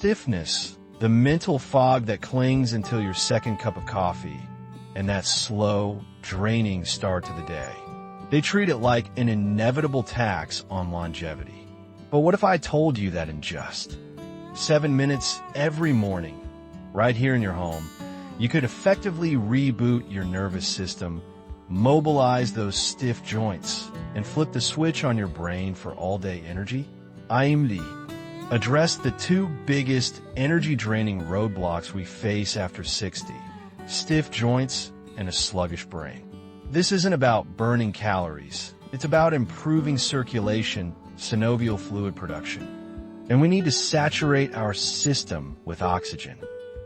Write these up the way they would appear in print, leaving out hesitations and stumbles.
stiffness, the mental fog that clings until your second cup of coffee, and that slow, draining start to the day. They treat it like an inevitable tax on longevity. But what if I told you that in just 7 minutes every morning, right here in your home, you could effectively reboot your nervous system, mobilize those stiff joints, and flip the switch on your brain for all-day energy? IMD. Address the two biggest energy-draining roadblocks we face after 60, stiff joints and a sluggish brain. This isn't about burning calories. It's about improving circulation, synovial fluid production. And we need to saturate our system with oxygen.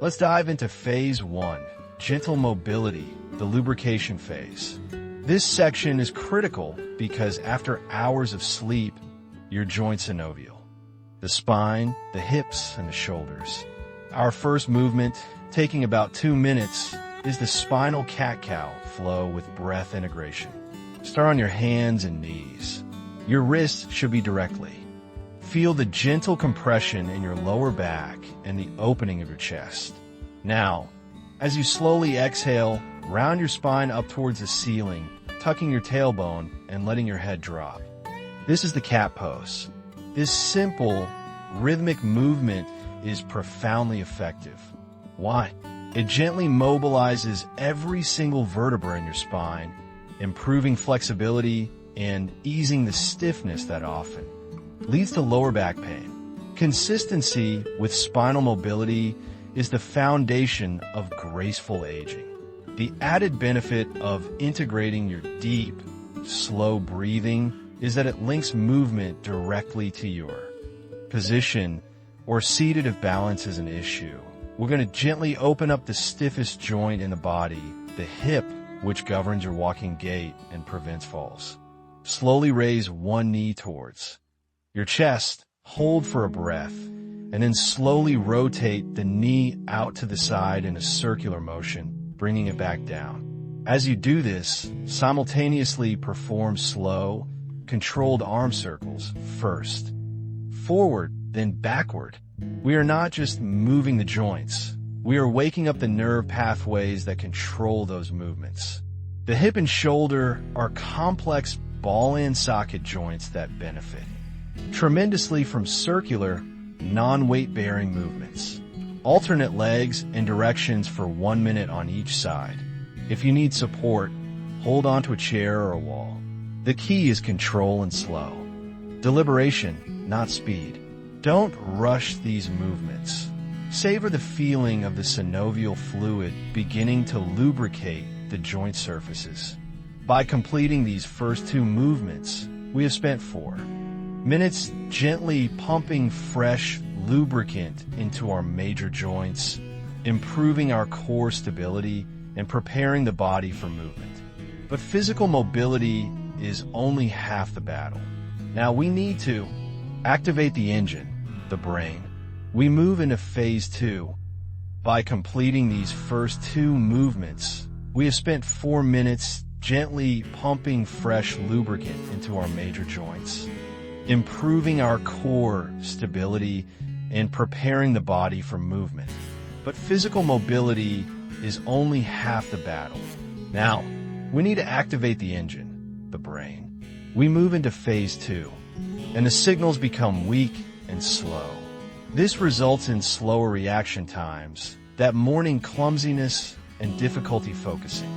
Let's dive into phase 1, gentle mobility, the lubrication phase. This section is critical because after hours of sleep, your joints synovial, the spine, the hips, and the shoulders. Our first movement, taking about 2 minutes, is the spinal cat-cow flow with breath integration. Start on your hands and knees. Your wrists should be directly. Feel the gentle compression in your lower back and the opening of your chest. Now, as you slowly exhale, round your spine up towards the ceiling, tucking your tailbone and letting your head drop. This is the cat pose. This simple, rhythmic movement is profoundly effective. Why? It gently mobilizes every single vertebra in your spine, improving flexibility and easing the stiffness that often leads to lower back pain. Consistency with spinal mobility is the foundation of graceful aging. The added benefit of integrating your deep, slow breathing is that it links movement directly to your position or seated if balance is an issue. We're going to gently open up the stiffest joint in the body, the hip, which governs your walking gait and prevents falls. Slowly raise one knee towards your chest, hold for a breath, and then slowly rotate the knee out to the side in a circular motion, bringing it back down. As you do this, simultaneously perform slow, controlled arm circles, first forward, then backward. We are not just moving the joints. We are waking up the nerve pathways that control those movements. The hip and shoulder are complex ball and socket joints that benefit tremendously from circular, non-weight-bearing movements. Alternate legs and directions for 1 minute on each side. If you need support, hold onto a chair or a wall. The key is control and slow. Deliberation, not speed. Don't rush these movements. Savor the feeling of the synovial fluid beginning to lubricate the joint surfaces. By completing these first 2 movements, we have spent 4 minutes gently pumping fresh lubricant into our major joints, improving our core stability, and preparing the body for movement. But physical mobility is only half the battle. Now we need to activate the engine, the brain. We move into phase 2. By completing these first 2 movements, we have spent 4 minutes gently pumping fresh lubricant into our major joints, improving our core stability and preparing the body for movement. But physical mobility is only half the battle. Now, we need to activate the engine, the brain. We move into phase 2, and the signals become weak and slow. This results in slower reaction times, that morning clumsiness, and difficulty focusing.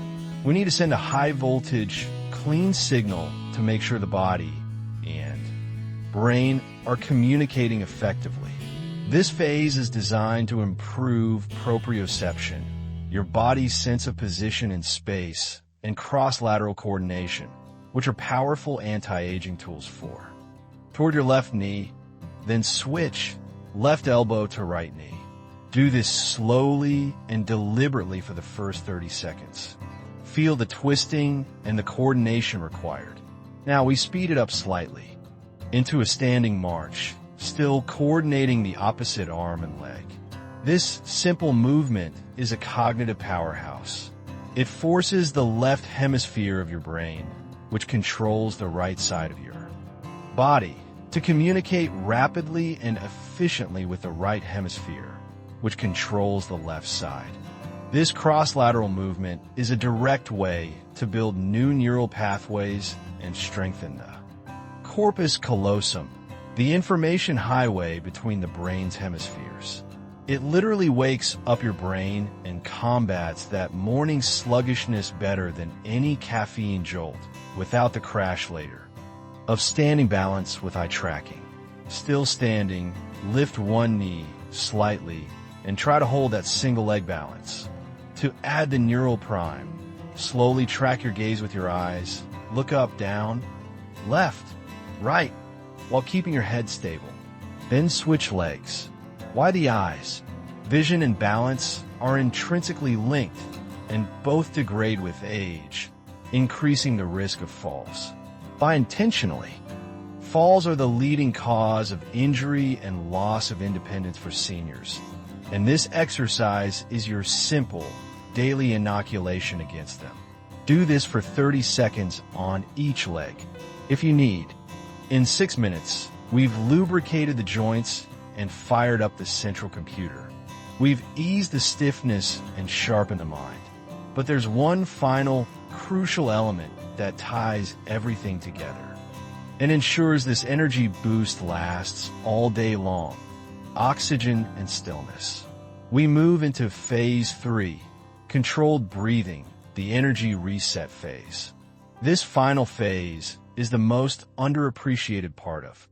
We need to send a high-voltage, clean signal to make sure the body and brain are communicating effectively. This phase is designed to improve proprioception, your body's sense of position in space, and cross-lateral coordination, which are powerful anti-aging tools for. Toward your left knee, then switch left elbow to right knee. Do this slowly and deliberately for the first 30 seconds. Feel the twisting and the coordination required. Now we speed it up slightly into a standing march, still coordinating the opposite arm and leg. This simple movement is a cognitive powerhouse. It forces the left hemisphere of your brain, which controls the right side of your body, to to communicate rapidly and efficiently with the right hemisphere, which controls the left side. This cross-lateral movement is a direct way to build new neural pathways and strengthen the corpus callosum, the information highway between the brain's hemispheres. It literally wakes up your brain and combats that morning sluggishness better than any caffeine jolt without the crash later. Of standing balance with eye tracking. Still standing, lift one knee slightly and try to hold that single leg balance. To add the neural prime, slowly track your gaze with your eyes, look up, down, left, right, while keeping your head stable. Then switch legs. Why the eyes? Vision and balance are intrinsically linked and both degrade with age, increasing the risk of falls. By intentionally, falls are the leading cause of injury and loss of independence for seniors, and this exercise is your simple, daily inoculation against them. Do this for 30 seconds on each leg, if you need. In 6 minutes, we've lubricated the joints and fired up the central computer. We've eased the stiffness and sharpened the mind. But there's one final, crucial element that ties everything together and ensures this energy boost lasts all day long: oxygen and stillness. We move into phase 3, controlled breathing, the energy reset phase. This final phase is the most underappreciated part of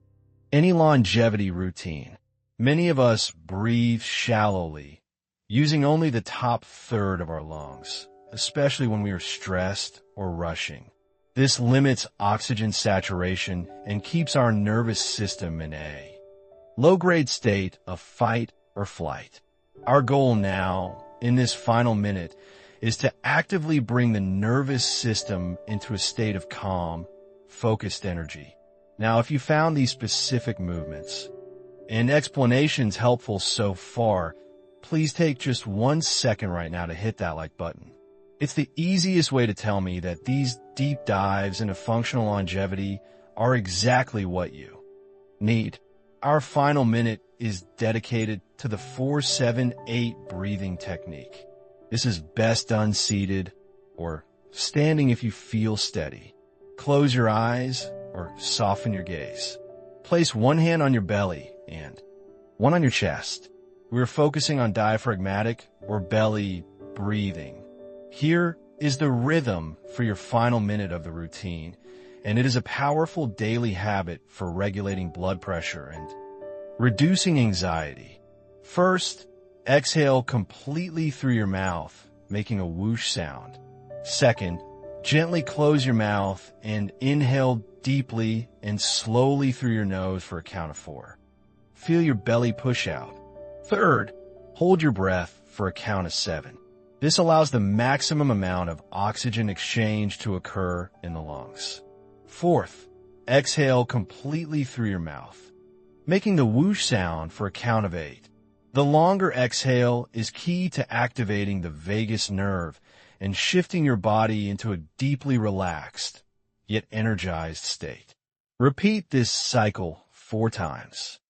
any longevity routine. Many of us breathe shallowly, using only the top third of our lungs, especially when we are stressed or rushing. This limits oxygen saturation and keeps our nervous system in a low-grade state of fight or flight. Our goal now, in this final minute, is to actively bring the nervous system into a state of calm, focused energy. Now, if you found these specific movements and explanations helpful so far, please take just 1 second right now to hit that like button. It's the easiest way to tell me that these deep dives into functional longevity are exactly what you need. Our final minute is dedicated to the 4-7-8 breathing technique. This is best done seated or standing if you feel steady. Close your eyes or soften your gaze. Place one hand on your belly and one on your chest. We're focusing on diaphragmatic or belly breathing. Here is the rhythm for your final minute of the routine, and it is a powerful daily habit for regulating blood pressure and reducing anxiety. First, exhale completely through your mouth, making a whoosh sound. Second, gently close your mouth and inhale deeply and slowly through your nose for a count of 4. Feel your belly push out. Third, hold your breath for a count of 7. This allows the maximum amount of oxygen exchange to occur in the lungs. Fourth, exhale completely through your mouth, making the whoosh sound for a count of 8. The longer exhale is key to activating the vagus nerve and shifting your body into a deeply relaxed, yet energized state. Repeat this cycle 4 times.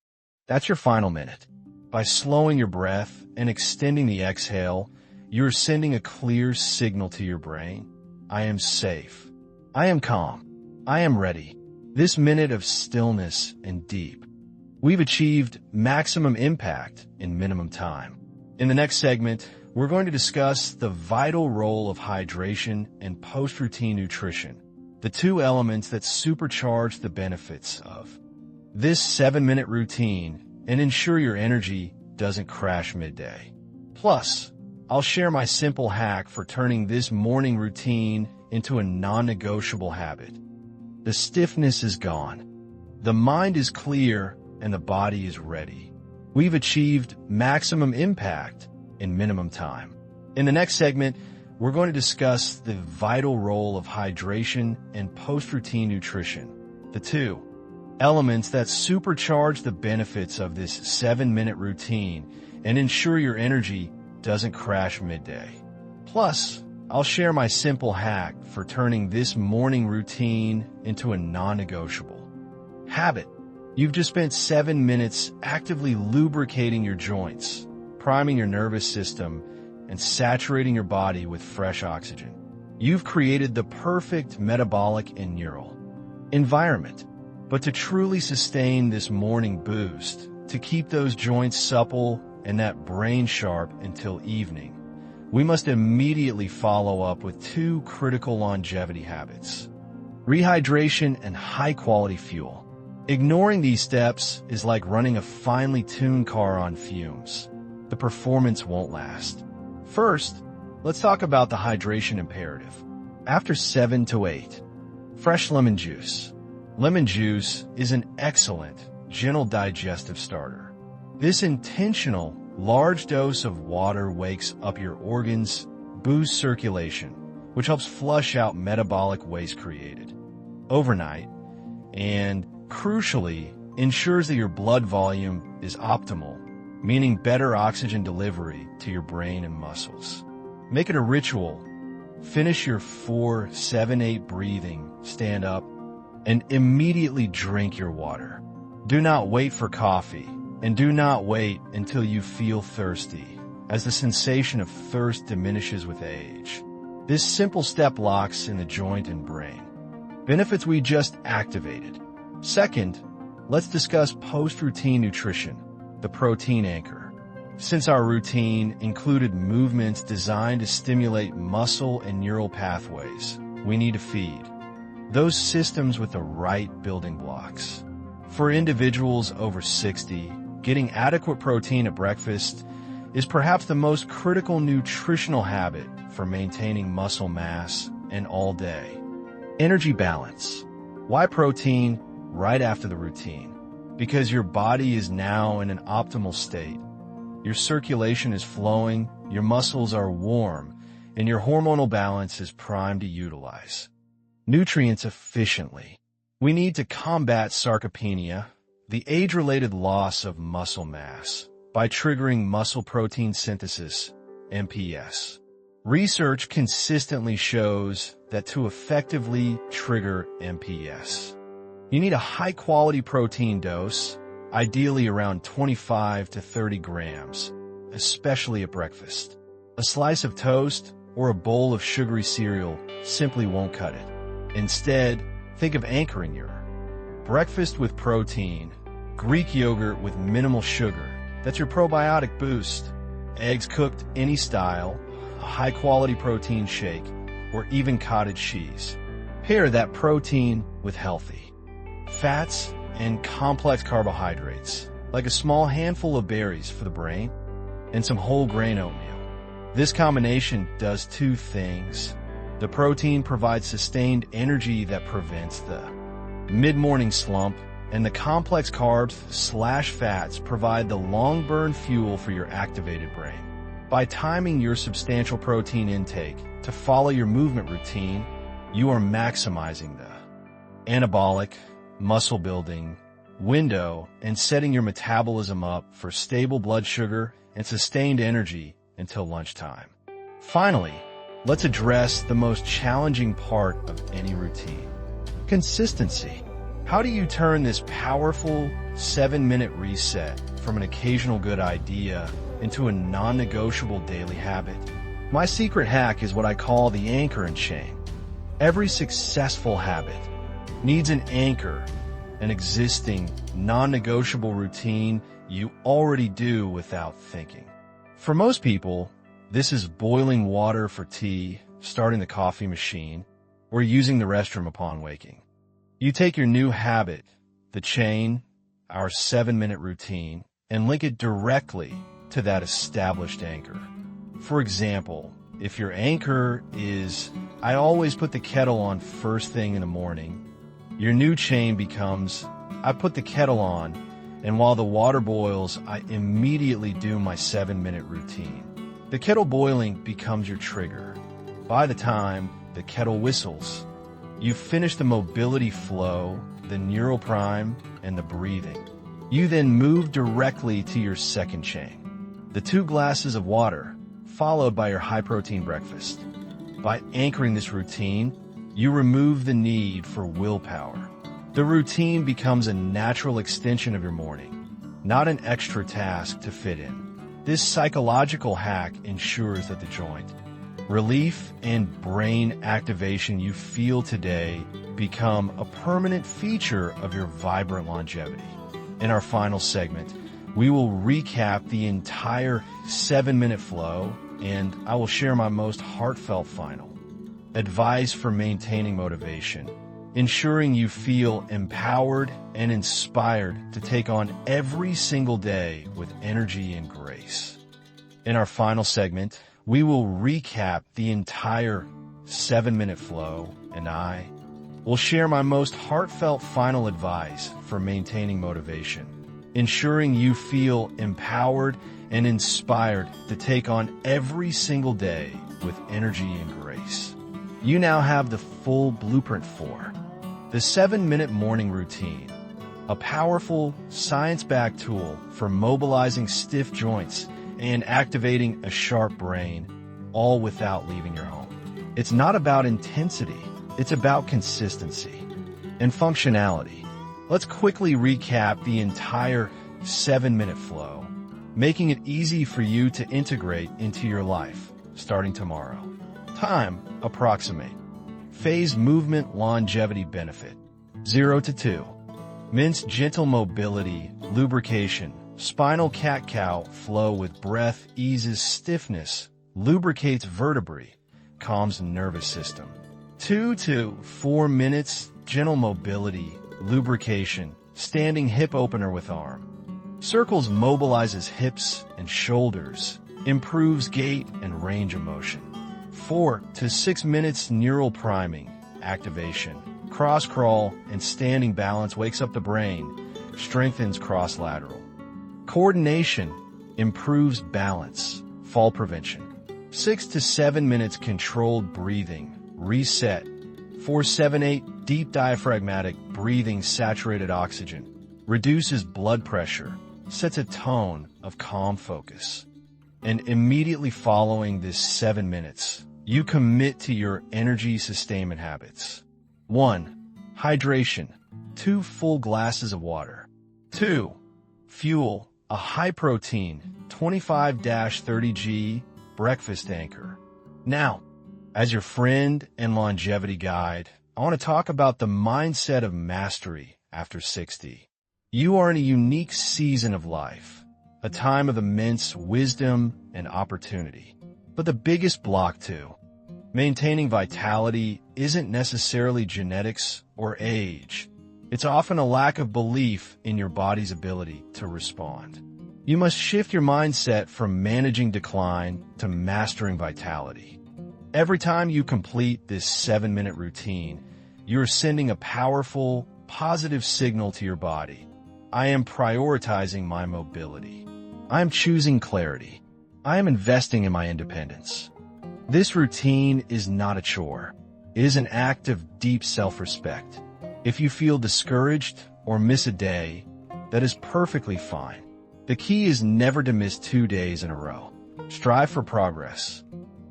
That's your final minute. By slowing your breath and extending the exhale, you're sending a clear signal to your brain. I am safe. I am calm. I am ready. This minute of stillness and deep. We've achieved maximum impact in minimum time. In the next segment, we're going to discuss the vital role of hydration and post-routine nutrition, the 2 elements that supercharge the benefits of this 7-minute routine and ensure your energy doesn't crash midday. Plus, I'll share my simple hack for turning this morning routine into a non-negotiable habit. The stiffness is gone. The mind is clear and the body is ready. We've achieved maximum impact in minimum time. In the next segment, we're going to discuss the vital role of hydration and post-routine nutrition, the 2 elements that supercharge the benefits of this 7-minute routine and ensure your energy doesn't crash midday. Plus, I'll share my simple hack for turning this morning routine into a non-negotiable habit. You've just spent 7 minutes actively lubricating your joints, priming your nervous system, and saturating your body with fresh oxygen. You've created the perfect metabolic and neural environment. But to truly sustain this morning boost, to keep those joints supple and that brain sharp until evening, we must immediately follow up with 2 critical longevity habits: rehydration and high-quality fuel. Ignoring these steps is like running a finely tuned car on fumes. The performance won't last. First, let's talk about the hydration imperative. After 7 to 8, fresh lemon juice. Lemon juice is an excellent, gentle digestive starter. This intentional, large dose of water wakes up your organs, boosts circulation, which helps flush out metabolic waste created overnight, and, crucially, ensures that your blood volume is optimal, meaning better oxygen delivery to your brain and muscles. Make it a ritual. Finish your 4-7-8 breathing, stand up, and immediately drink your water. Do not wait for coffee, and do not wait until you feel thirsty, as the sensation of thirst diminishes with age. This simple step locks in the joint and brain. Benefits we just activated. Second, let's discuss post-routine nutrition, the protein anchor. Since our routine included movements designed to stimulate muscle and neural pathways, we need to feed those systems with the right building blocks. For individuals over 60, getting adequate protein at breakfast is perhaps the most critical nutritional habit for maintaining muscle mass and all day. Energy balance. Why protein right after the routine? Because your body is now in an optimal state. Your circulation is flowing, your muscles are warm, and your hormonal balance is primed to utilize nutrients efficiently. We need to combat sarcopenia, the age-related loss of muscle mass, by triggering muscle protein synthesis, MPS. Research consistently shows that to effectively trigger MPS, you need a high-quality protein dose, ideally around 25 to 30 grams, especially at breakfast. A slice of toast or a bowl of sugary cereal simply won't cut it. Instead, think of anchoring your breakfast with protein, Greek yogurt with minimal sugar. That's your probiotic boost. Eggs cooked any style, a high-quality protein shake, or even cottage cheese. Pair that protein with healthy fats and complex carbohydrates, like a small handful of berries for the brain and some whole grain oatmeal. This combination does 2 things. The protein provides sustained energy that prevents the mid-morning slump, and the complex carbs/fats provide the long-burn fuel for your activated brain. By timing your substantial protein intake to follow your movement routine, you are maximizing the anabolic, muscle-building window and setting your metabolism up for stable blood sugar and sustained energy until lunchtime. Finally, let's address the most challenging part of any routine: consistency. How do you turn this powerful 7-minute reset from an occasional good idea into a non-negotiable daily habit? My secret hack is what I call the anchor and chain. Every successful habit needs an anchor, an existing, non-negotiable routine you already do without thinking. For most people, this is boiling water for tea, starting the coffee machine, or using the restroom upon waking. You take your new habit, the chain, our 7-minute routine, and link it directly to that established anchor. For example, if your anchor is, I always put the kettle on first thing in the morning, your new chain becomes, I put the kettle on, and while the water boils, I immediately do my 7-minute routine. The kettle boiling becomes your trigger. By the time the kettle whistles, you've finished the mobility flow, the neural prime, and the breathing. You then move directly to your second chain, the 2 glasses of water, followed by your high-protein breakfast. By anchoring this routine, you remove the need for willpower. The routine becomes a natural extension of your morning, not an extra task to fit in. This psychological hack ensures that the joint, relief, and brain activation you feel today become a permanent feature of your vibrant longevity. In our final segment, we will recap the entire 7-minute flow, and I will share my most heartfelt final advice for maintaining motivation, ensuring you feel empowered and inspired to take on every single day with energy and grace. In our final segment, we will recap the entire 7-minute flow, and I will share my most heartfelt final advice for maintaining motivation, ensuring you feel empowered and inspired to take on every single day with energy and grace. You now have the full blueprint for the 7-minute morning routine, a powerful, science-backed tool for mobilizing stiff joints and activating a sharp brain, all without leaving your home. It's not about intensity, it's about consistency and functionality. Let's quickly recap the entire 7-minute flow, making it easy for you to integrate into your life starting tomorrow. Time, approximate. Phase movement longevity benefit, 0 to 2. Mince gentle mobility, lubrication, spinal cat-cow flow with breath eases stiffness, lubricates vertebrae, calms nervous system. 2 to 4 minutes, gentle mobility, lubrication, standing hip opener with arm. Circles mobilizes hips and shoulders, improves gait and range of motion. 4 to 6 minutes neural priming, activation, cross-crawl and standing balance wakes up the brain, strengthens cross-lateral. Coordination, improves balance, fall prevention. 6 to 7 minutes controlled breathing, reset. 4-7-8 deep diaphragmatic breathing, saturated oxygen, reduces blood pressure, sets a tone of calm focus. And immediately following this 7 minutes, you commit to your energy sustainment habits. 1. Hydration, 2 full glasses of water. 2. Fuel, a high-protein, 25-30G breakfast anchor. Now, as your friend and longevity guide, I want to talk about the mindset of mastery after 60. You are in a unique season of life, a time of immense wisdom and opportunity. But the biggest block, too, maintaining vitality, isn't necessarily genetics or age. It's often a lack of belief in your body's ability to respond. You must shift your mindset from managing decline to mastering vitality. Every time you complete this 7-minute routine, you're sending a powerful, positive signal to your body. I am prioritizing my mobility. I am choosing clarity. I am investing in my independence. This routine is not a chore. It is an act of deep self-respect. If you feel discouraged or miss a day, that is perfectly fine. The key is never to miss 2 days in a row. Strive for progress,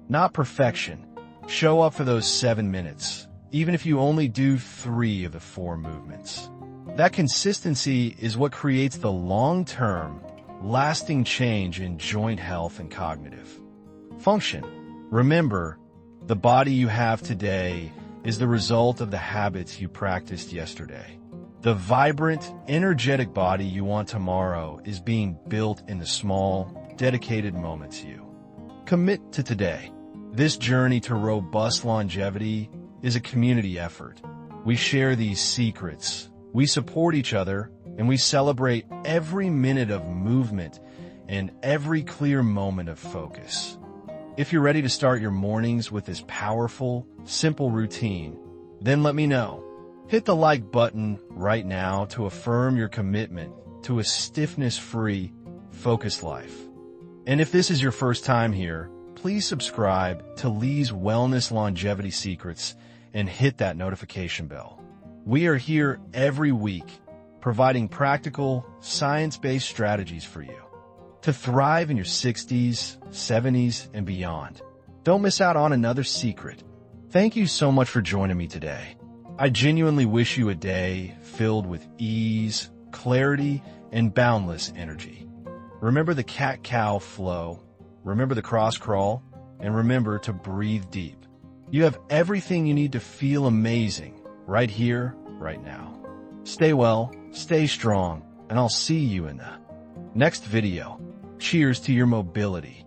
not perfection. Show up for those 7 minutes, even if you only do 3 of the 4 movements. That consistency is what creates the long-term, lasting change in joint health and cognitive function. Remember, the body you have today is the result of the habits you practiced yesterday. The vibrant, energetic body you want tomorrow is being built in the small, dedicated moments you commit to today. This journey to robust longevity is a community effort. We share these secrets, we support each other, and we celebrate every minute of movement and every clear moment of focus. If you're ready to start your mornings with this powerful, simple routine, then let me know. Hit the like button right now to affirm your commitment to a stiffness-free, focused life. And if this is your first time here, please subscribe to Lee's Wellness Longevity Secrets and hit that notification bell. We are here every week, providing practical, science-based strategies for you to thrive in your 60s, 70s, and beyond. Don't miss out on another secret. Thank you so much for joining me today. I genuinely wish you a day filled with ease, clarity, and boundless energy. Remember the cat-cow flow, remember the cross-crawl, and remember to breathe deep. You have everything you need to feel amazing right here, right now. Stay well, stay strong, and I'll see you in the next video. Cheers to your mobility.